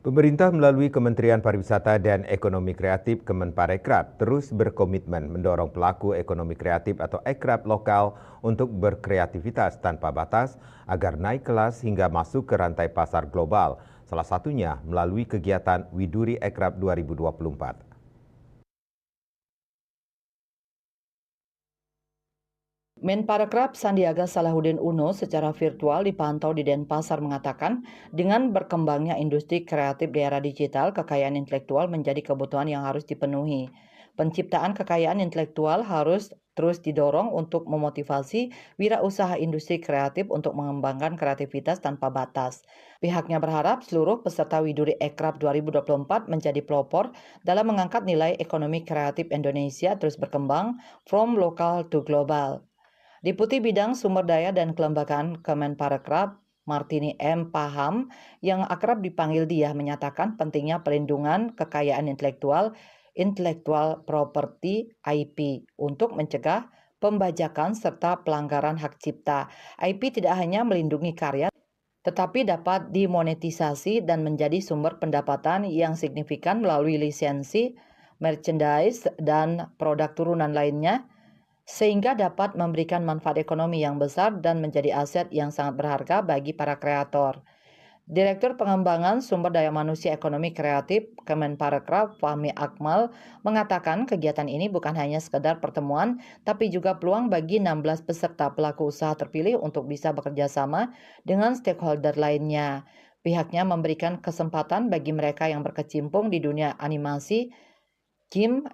Pemerintah melalui Kementerian Pariwisata dan Ekonomi Kreatif Kemenparekraf terus berkomitmen mendorong pelaku ekonomi kreatif atau ekraf lokal untuk berkreativitas tanpa batas agar naik kelas hingga masuk ke rantai pasar global, salah satunya melalui kegiatan Widuri Ekraf 2024. Menparekraf Sandiaga Salahuddin Uno secara virtual dipantau di Denpasar mengatakan, dengan berkembangnya industri kreatif di era digital, kekayaan intelektual menjadi kebutuhan yang harus dipenuhi. Penciptaan kekayaan intelektual harus terus didorong untuk memotivasi wirausaha industri kreatif untuk mengembangkan kreativitas tanpa batas. Pihaknya berharap seluruh peserta Widuri Ekraf 2024 menjadi pelopor dalam mengangkat nilai ekonomi kreatif Indonesia terus berkembang from local to global. Deputi Bidang Sumber Daya dan Kelembagaan Kemenparekraf, Martini M. Paham, yang akrab dipanggil Diah, menyatakan pentingnya perlindungan kekayaan intellectual property IP untuk mencegah pembajakan serta pelanggaran hak cipta. IP tidak hanya melindungi karya, tetapi dapat dimonetisasi dan menjadi sumber pendapatan yang signifikan melalui lisensi, merchandise, dan produk turunan lainnya, sehingga dapat memberikan manfaat ekonomi yang besar dan menjadi aset yang sangat berharga bagi para kreator. Direktur Pengembangan Sumber Daya Manusia Ekonomi Kreatif Kemenparekraf Fahmi Akmal mengatakan kegiatan ini bukan hanya sekedar pertemuan, tapi juga peluang bagi 16 peserta pelaku usaha terpilih untuk bisa bekerja sama dengan stakeholder lainnya. Pihaknya memberikan kesempatan bagi mereka yang berkecimpung di dunia animasi, game,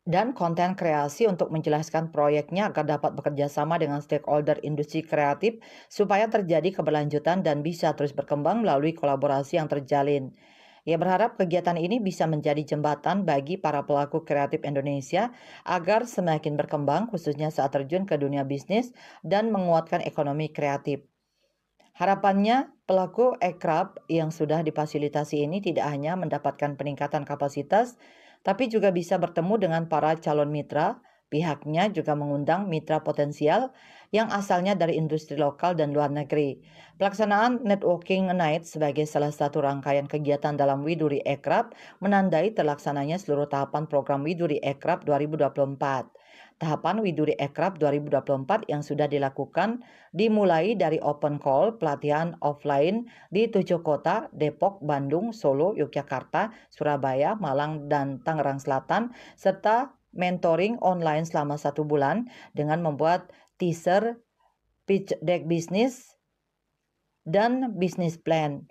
dan konten kreasi untuk menjelaskan proyeknya agar dapat bekerja sama dengan stakeholder industri kreatif supaya terjadi keberlanjutan dan bisa terus berkembang melalui kolaborasi yang terjalin. Ia berharap kegiatan ini bisa menjadi jembatan bagi para pelaku kreatif Indonesia agar semakin berkembang khususnya saat terjun ke dunia bisnis dan menguatkan ekonomi kreatif. Harapannya, pelaku ekraf yang sudah difasilitasi ini tidak hanya mendapatkan peningkatan kapasitas, tapi juga bisa bertemu dengan para calon mitra. Pihaknya juga mengundang mitra potensial yang asalnya dari industri lokal dan luar negeri. Pelaksanaan Networking Night sebagai salah satu rangkaian kegiatan dalam Widuri Ekraf menandai terlaksananya seluruh tahapan program Widuri Ekraf 2024. Tahapan Widuri Ekraf 2024 yang sudah dilakukan dimulai dari open call, pelatihan offline di 7 kota, Depok, Bandung, Solo, Yogyakarta, Surabaya, Malang, dan Tangerang Selatan, serta mentoring online selama 1 bulan dengan membuat teaser, pitch deck bisnis, dan bisnis plan.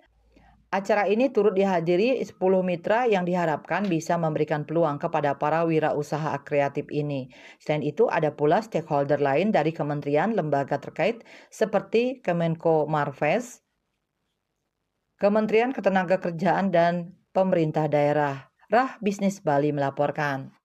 Acara ini turut dihadiri 10 mitra yang diharapkan bisa memberikan peluang kepada para wirausaha kreatif ini. Selain itu, ada pula stakeholder lain dari kementerian lembaga terkait seperti Kemenko Marves, Kementerian Ketenagakerjaan, dan pemerintah daerah. Rah Bisnis Bali melaporkan.